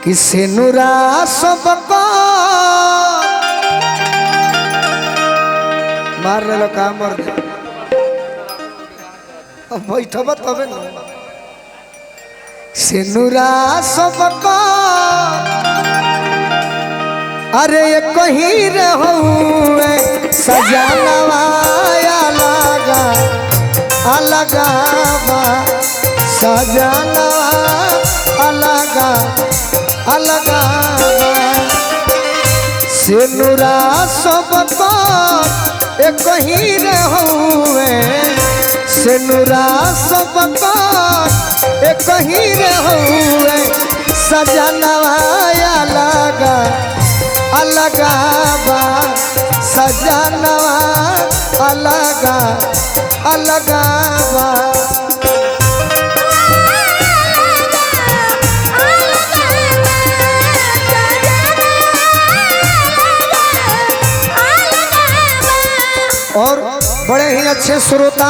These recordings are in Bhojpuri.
किसे नुरा सबको मार ले का मर दे बैठब तबे न से नुरा सबको अरे ये कहीं रहो सजनवा अलगा अलगा सजनवा अलगा अलगा से नुरा सबको एक ही रहो से नुरा सबको एक ही रहो सजनवा अलगा अलगा सजनवा अलगा अलगा और बड़े ही अच्छे श्रोता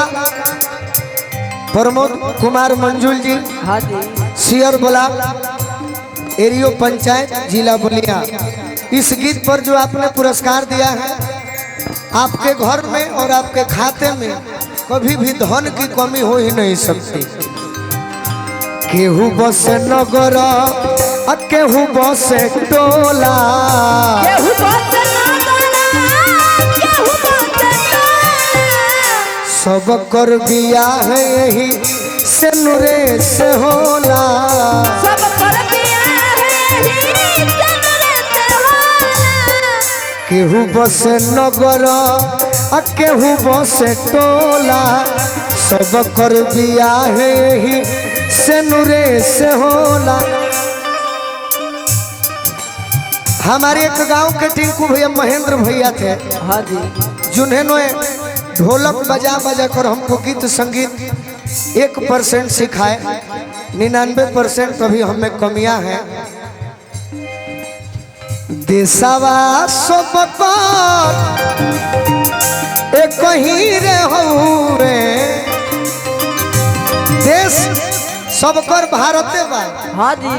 प्रमोद कुमार मंजुल जी, हाँ जी, सियर बोला एरियो पंचायत जिला बलिया। इस गीत पर जो आपने पुरस्कार दिया है, आपके घर में और आपके खाते में कभी भी धन की कमी हो ही नहीं सकती। केहू बसे नगर केहू बसे टोला, सब कर दिया है यही से नुरे से होला, सब कर दिया है यही से नुरे से होला। केहू बसे नगर केहू बसे टोला, सब कर दिया है यही से नुरे से होला। हमारे एक गांव के टिंकू भैया महेंद्र भैया थे, हाँ जी, जिन्होंने ढोलक बजा बजा कर हमको गीत संगीत 1% सिखाए, 99% अभी हमें कमियां हैं। देशवा सबको एक ही रहुए, देश सबकर भारते बा, हाँ जी,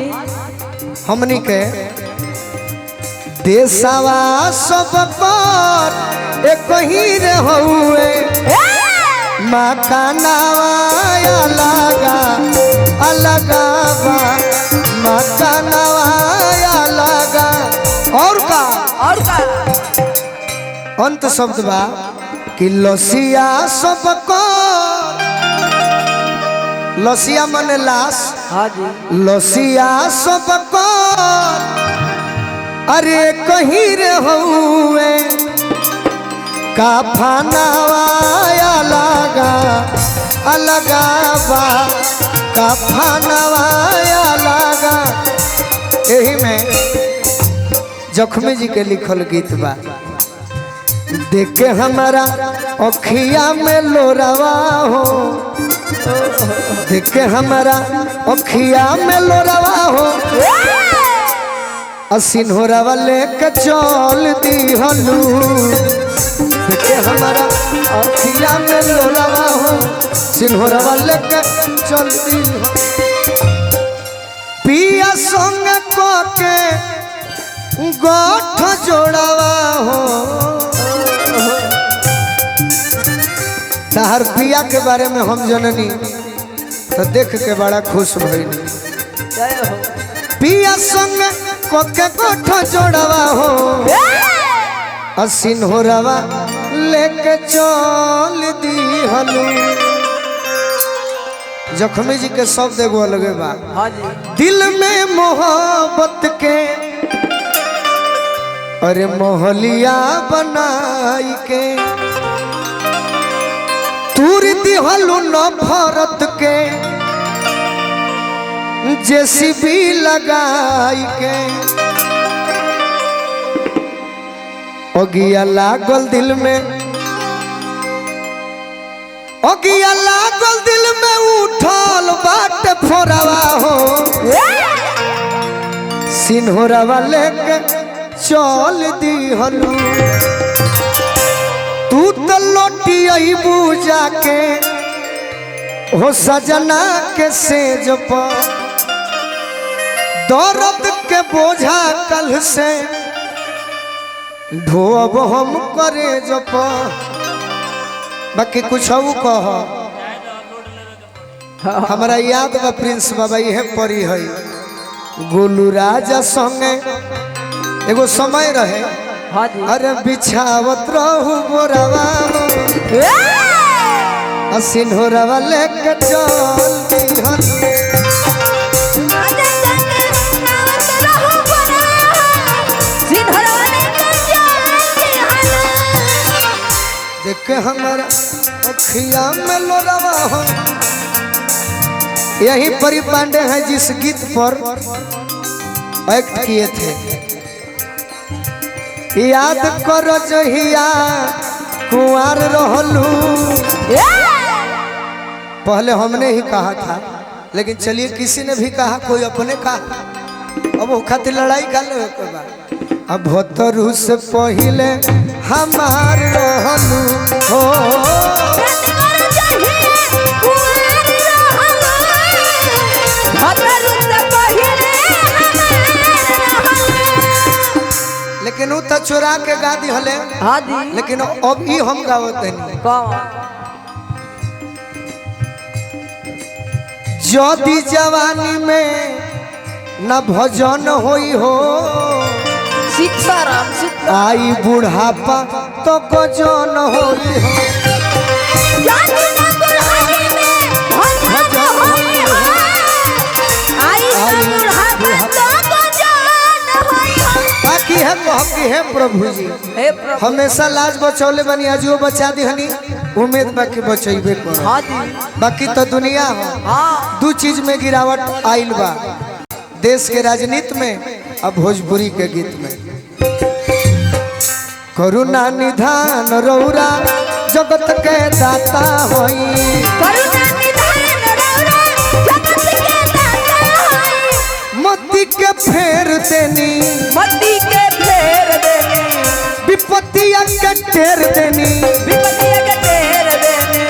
हमनी के देशवा सबको एक ही रहुए, मकानवा अलगा अलगा मकानवा अलगा। और का अंत शब्द बा कि लसिया सबको, लसिया माने लाश, हाँ जी, लसिया सबको अरे कहीं रहुए, काफनवा अलगा अलगा काफनवा अलगा। यही में जख्मी जी के लिखल गीत बा, देख के हमारा अखिया में लोरावा हो, देख के हमारा अखिया में लोरावा हो, सिन्होरावा लेके चल दी हलू, देख के हमारा अखिया में लोरावा हो, सिन्होरावा लेके चल दी पिया संग को के गोठ जोड़ावा हो। ताहर पिया के बारे में हम जननी तो देख के बड़ा खुश भइली। पिया संग कोके गोठ जोड़ावा हो, सिन्होरावा लेके चल दी हलू। जख्मी जी के शब्द एगो अलगे बा, हाँ जी, दिल में मोहब्बत के अरे मोहलिया बनाई के, तूर दिहलू नफरत के जेसीबी लगाई के, ओगिया लागल दिल में, ओगिया लागल दिल में उठल बाट फोरावा हो, सिन्होरावा लेके चल दी हलू। तू तो लौटी अबू जाके हो सजना के सेज पर, दर्द के बोझा कल से ढोब हम करे जप बाकी कुछ कह हमारा याद बा प्रिंस बाबा ये परी है गोलू राजा संगे एगो समय रहे हाँ जी अरे बिछावत रहू बोरावा सिन्होरवा लेके चल दिहन देख के हमारा अखिया में लोरावा हो यही परी पांडे हैं जिस गीत पर एक्ट किए थे याद करो जहिया कुंवार रहलू पहले हमने ही कहा था लेकिन चलिए किसी ने भी कहा कोई अपने कहा अब वो खातिर लड़ाई कर लो अब भोतरू से पहले हमार रहलू हो लेकिन वो तो चुरा के गा दी हले हाँ जी लेकिन अब ही हम गावत नहीं जदी जवानी में न भजन होई हो सीताराम सीता आई बुढ़ापा तो गजन होई हो बाकी है कहकी है प्रभु जी हे प्रभु हमेशा लाज बचौले बनी आजो बचा दी हनी उम्मीद बाकी बचैबे कर हाँ जी बाकी तो दुनिया हो हाँ दू चीज में गिरावट आइल बा देश के राजनीति में अब भोजपुरी के गीत में करुणा निधान रौरा जगत के दाता होई मोती के फेर देनी मट्टी के फेर देनी विपत्तिया के टेर देनी विपत्तिया के फेर देनी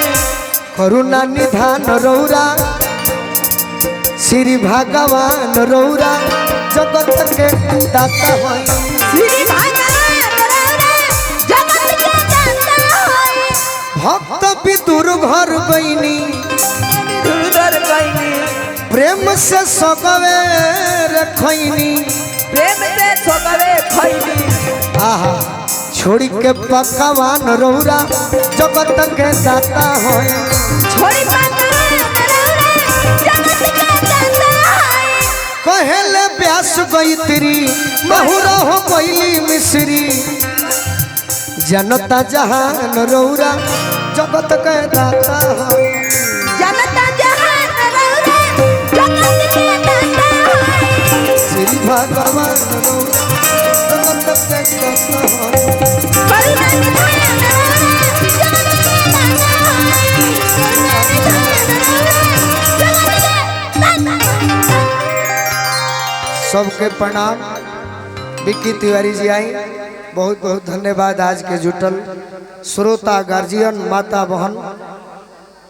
करुणा निधान रौरा श्री भगवान रौरा जगत के दाता होई श्री भगवान जगत के दाता होई भक्त विदुर घर बनी दूर गईनी प्रेम से सगवे रखनी प्रेम से सगवे खईनी आहा छोड़ी के पकवान रौरा जगत के दाता होई छोड़ी जगत के दाता होई कहेले व्यास गईत्री बहुरा हो गईली मिश्री जनता जहान रौरा जगत के दाता होई जनता जहान रौरा जगत के दाता होई श्री भगवान रौरा जगत के दाता होई करुणा निधान रौरा जगत के दाता होई करुणा निधान रौरा जगत के दाता सबके प्रणाम विक्की तिवारी जी आई बहुत बहुत धन्यवाद आज के जुटल श्रोता गार्जियन माता बहन